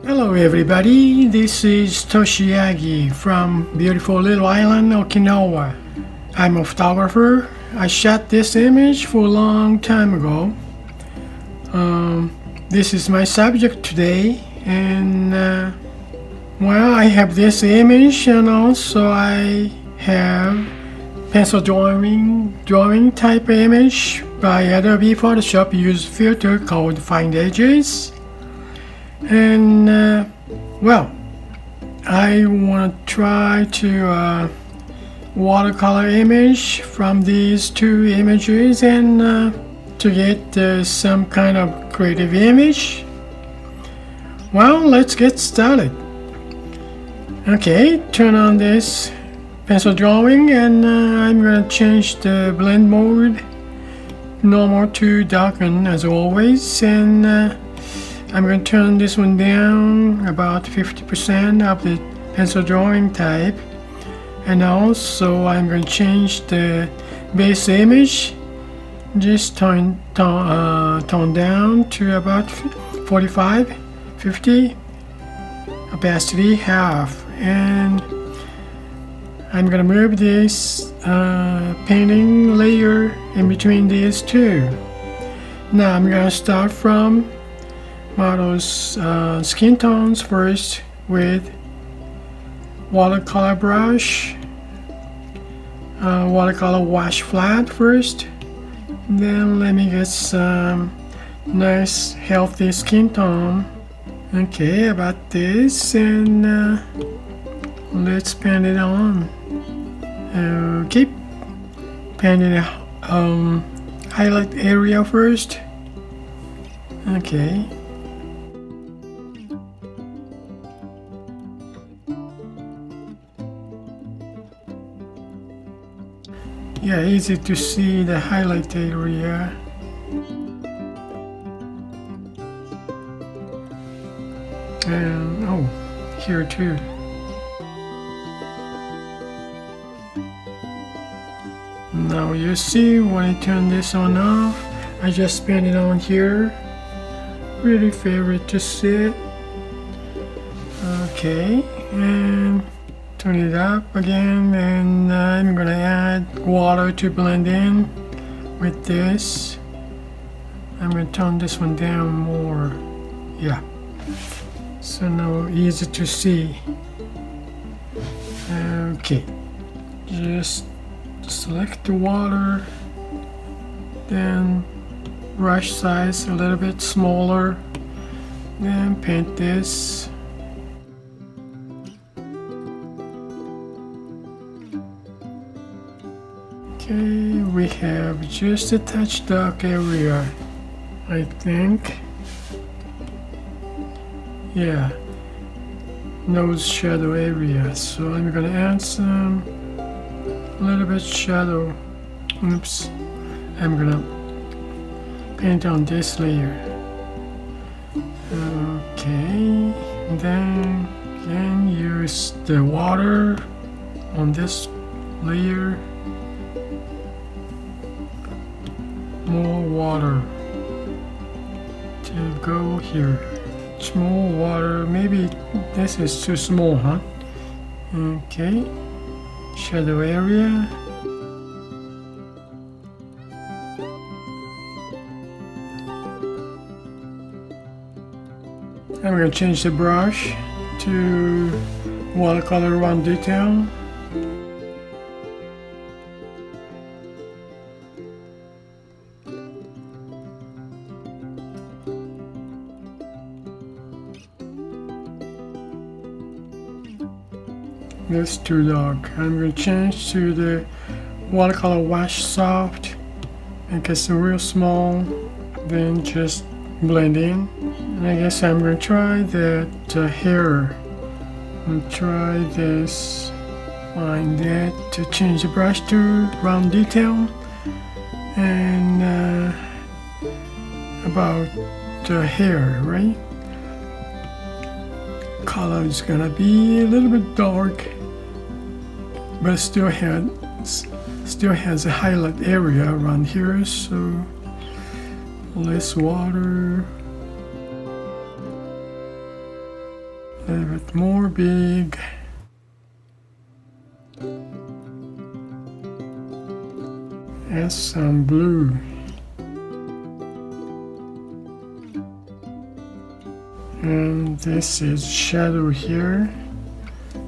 Hello everybody, this is Toshi Yagi from beautiful little island Okinawa. I'm a photographer. I shot this image for a long time ago. This is my subject today, and well, I have this image, and also I have pencil drawing type image by Adobe Photoshop. Use filter called Find Edges. And well, I want to try to watercolor image from these two images, and to get some kind of creative image. Well, let's get started. Okay, turn on this pencil drawing, and I'm going to change the blend mode normal to darken as always, and I'm going to turn this one down about 50% of the pencil drawing type, and also I'm going to change the base image, just tone down to about 45-50, opacity half, and I'm going to move this painting layer in between these two. Now I'm going to start from model's skin tones first with watercolor brush, watercolor wash flat first. Then let me get some nice healthy skin tone. Okay, about this, and let's paint it on. Okay, painting the highlight area first. Okay. Yeah, easy to see the highlight area. And oh, here too. Now you see when I turn this on off, I just paint it on here. Really favorite to see it. Okay, and turn it up again, and I'm gonna add water to blend in with this. I'm gonna turn this one down more. Yeah, so now easy to see. Okay, just select the water, then brush size a little bit smaller, then paint this. Okay, we have just a touch dark area, I think. Yeah, nose shadow area. So I'm gonna add some little bit shadow. Oops, I'm gonna paint on this layer. Okay, then again use the water on this layer. More water to go here. Small water, maybe this is too small, huh? Okay, shadow area. I'm going to change the brush to watercolor round detail. That's too dark. I'm going to change to the watercolor wash soft, make it real small, then just blend in. And I guess I'm going to try that hair. I'm going to try this, find that to change the brush to round detail, and about the hair, right? Color is gonna be a little bit dark, but still has a highlight area around here, so less water. A little bit more big. Add some blue. And this is shadow here.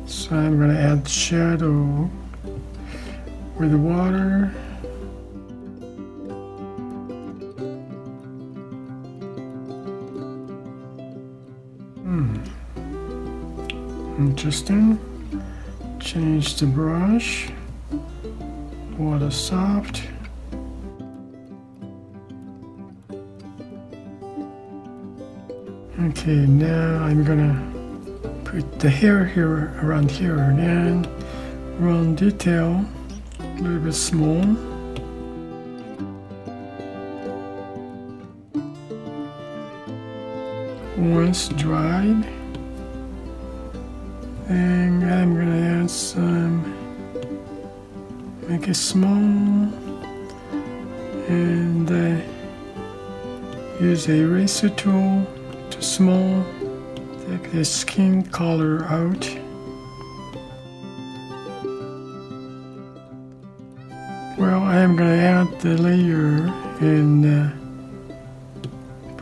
So I'm going to add shadow with water. Interesting. Change the brush. Water soft. Okay, now I'm gonna put the hair here around here again. Run detail a little bit small. Once dried, and I'm gonna add some, make it small, and use a eraser tool to small, take the skin color out. Well, I am gonna add the layer and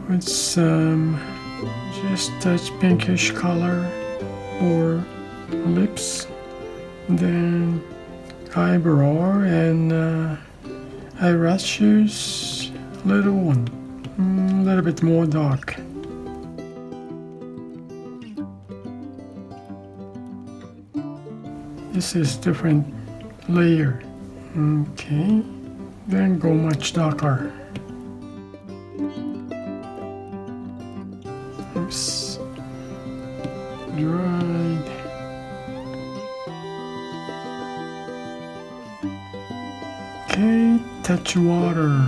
put some just touch pinkish color for lips, then eyebrow and eyelashes, little one, a little bit more dark. This is different layer. Okay, then go much darker. Oops. Dried. Okay, touch water.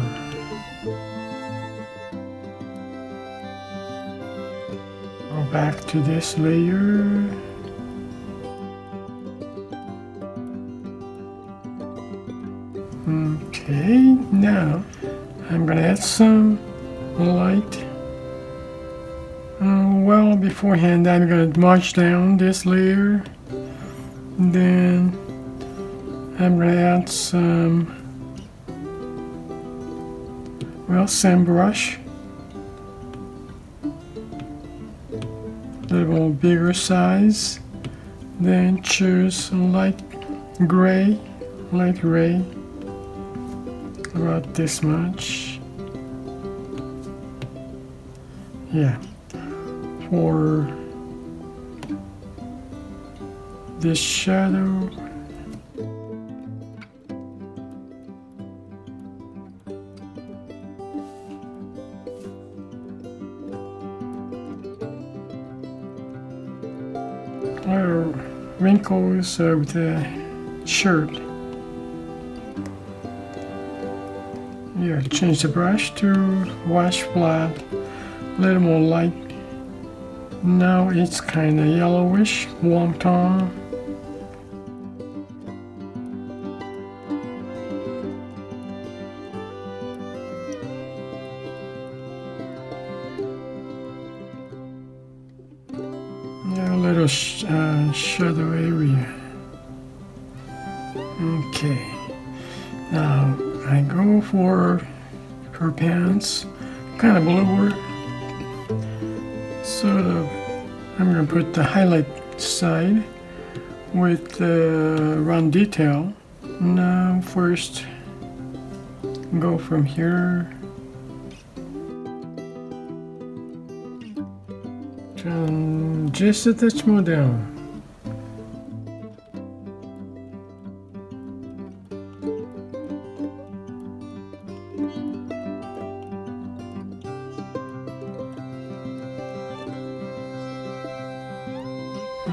Go back to this layer. Okay, now I'm gonna add some light. Well, beforehand I'm going to march down this layer, then I'm going to add some, well, sand brush, a little more bigger size, then choose light gray, about this much, yeah. For this shadow, wrinkles of the shirt. Yeah, change the brush to wash flat, a little more light. Now it's kind of yellowish, warm tone. Now a little shadow area. Okay, now I go for her pants, kind of bluer. Sort of, I'm going to put the highlight side with the round detail. Now first go from here, turn just a touch more down.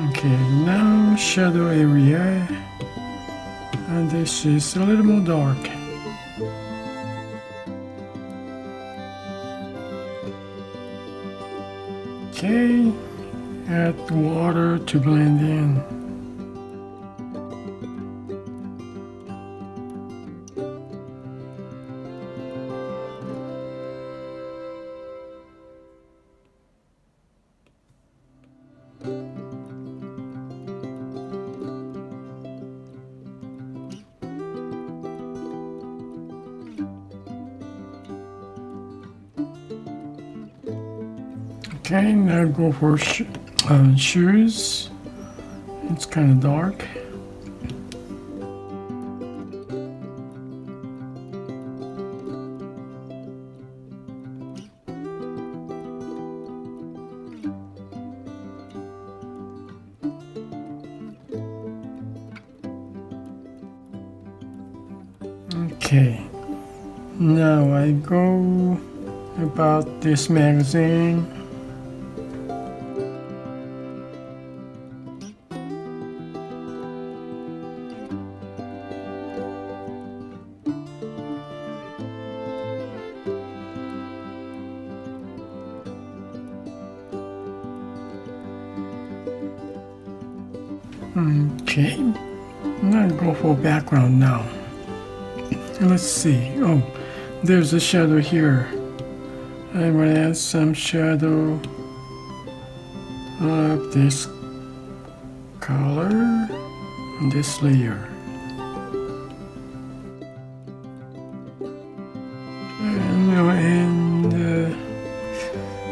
Okay, now shadow area, and this is a little more dark. Okay, add water to blend in. Okay, now go for shoes. It's kind of dark. Okay, now I go about this magazine. Okay, I'm gonna go for background now. Let's see. Oh, there's a shadow here. I'm gonna add some shadow of this color on this layer. And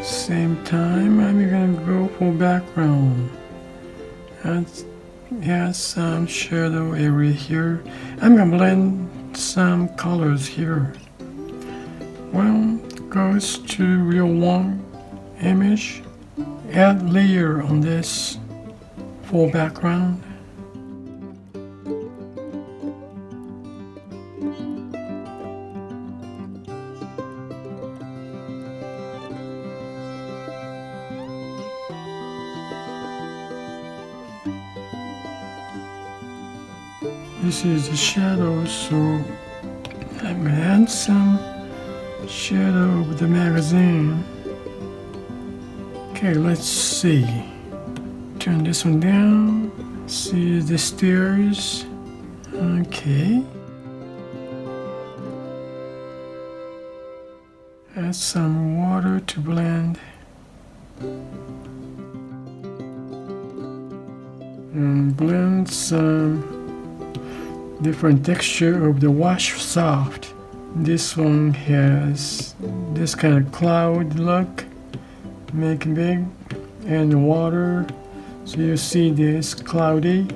same time, I'm gonna go for background. Add some shadow area here. I'm gonna blend some colors here. Well, goes to real one image, add layer on this for background. This is the shadow, so I'm gonna add some shadow of the magazine. Okay, let's see. Turn this one down. See the stairs. Okay. Add some water to blend. And blend some different texture of the wash soft. This one has this kind of cloud look, make big, and water, so you see this cloudy.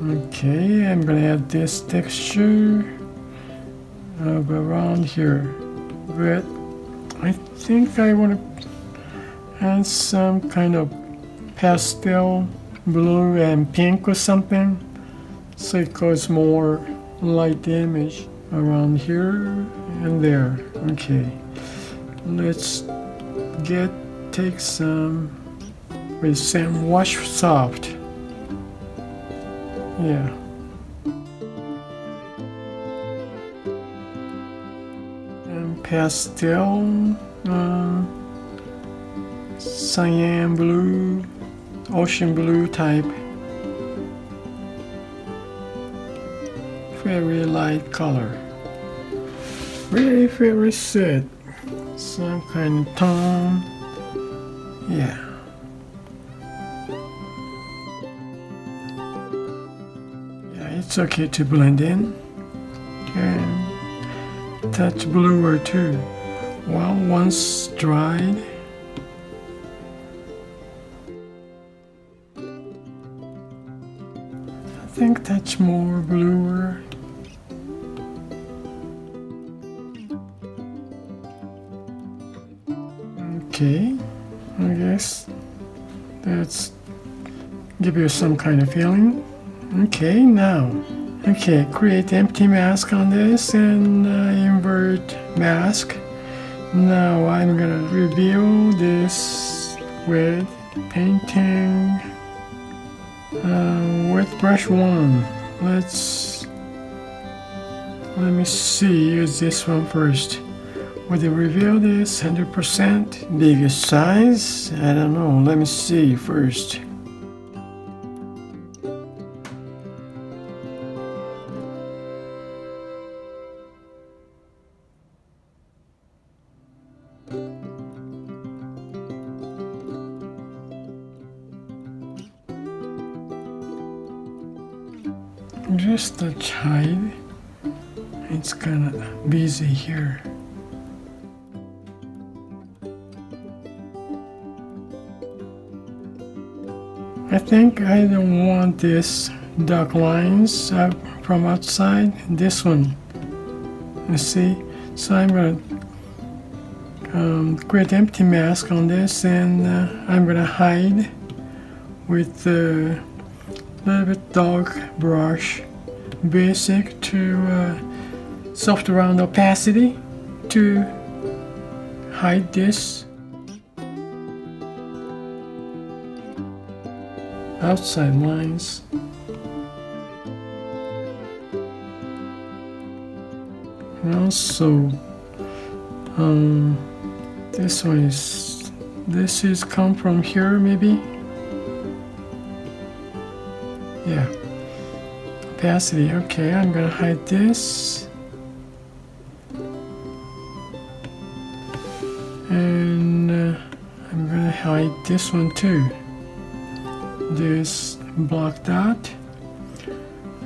Okay, I'm gonna add this texture of around here, but I think I want to add some kind of pastel blue and pink or something, so it goes more light image around here and there. Okay, let's take some with some wash soft. Yeah. And pastel, cyan blue, ocean blue type. Very light color. Very set. Some kind of tone. Yeah. Yeah, it's okay to blend in. And touch bluer too. Well, once dried, I think touch more bluer. Okay, I guess that's give you some kind of feeling. Okay, now, create empty mask on this and invert mask. Now I'm gonna reveal this with painting with brush 1. Let me see, use this one first. Would you reveal this 100% biggest size? I don't know, let me see first. Just a child. It's kind of busy here. I think I don't want this dark lines from outside. This one, you see. So I'm gonna create empty mask on this, and I'm gonna hide with a little bit dark brush, basic to soft round opacity to hide this outside lines. And also this is come from here, maybe. Yeah, opacity. Okay, I'm gonna hide this, and I'm gonna hide this one too, this black dot,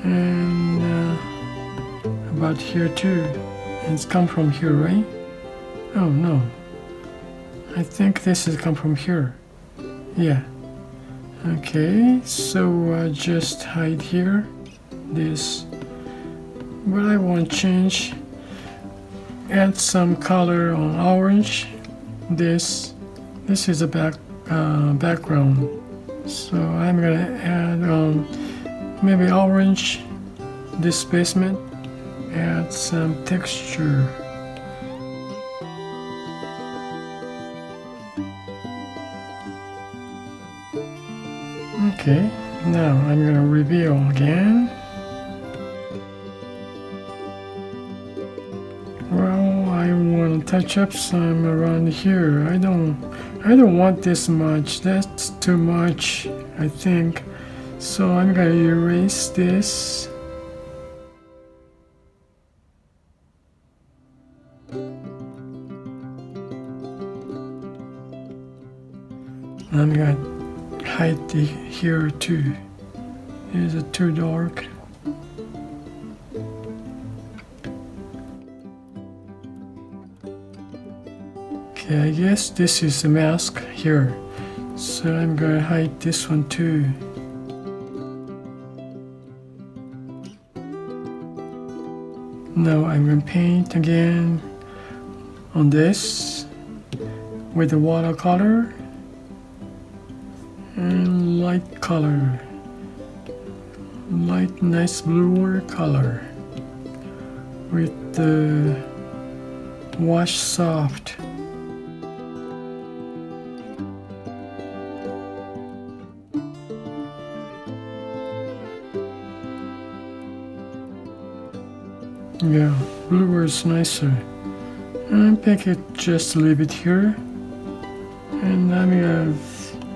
and about here too. And it's come from here, right? Oh no, I think this has come from here. Yeah. Okay, so just hide here this, but I want to change, add some color on orange. This is a background, so I'm gonna add maybe orange displacement, add some texture. Okay, now I'm gonna reveal again. Well, I want to touch up some around here. I don't want this much. That's too much, I think. So I'm gonna erase this. I'm gonna hide the here too. Is it too dark? Okay, I guess this is a mask here, so I'm gonna hide this one too. Now I'm gonna paint again on this with the watercolor and light color, light nice bluer color with the wash soft. Yeah, bluer is nicer. I think it just leave it here, and I'm gonna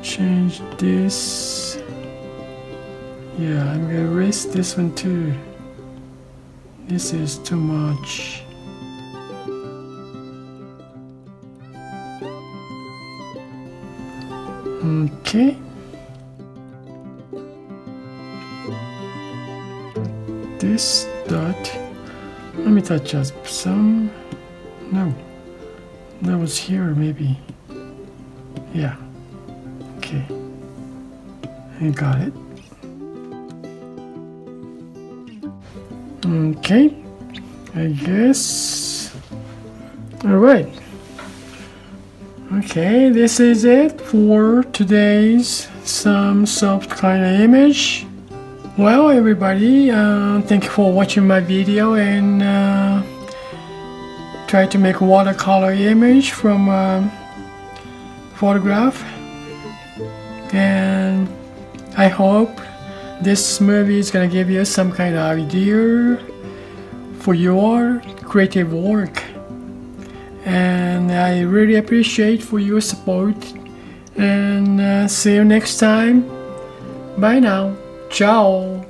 change this. Yeah, I'm gonna erase this one too. This is too much. Okay. This dot, let me touch up some. No, that was here maybe. Yeah. Okay, I got it. Okay, I guess. All right. Okay, this is it for today's some soft kind of image. Well, everybody, thank you for watching my video, and try to make a watercolor image from photograph. And I hope this movie is gonna give you some kind of idea for your creative work. And I really appreciate for your support, and see you next time. Bye now. Ciao.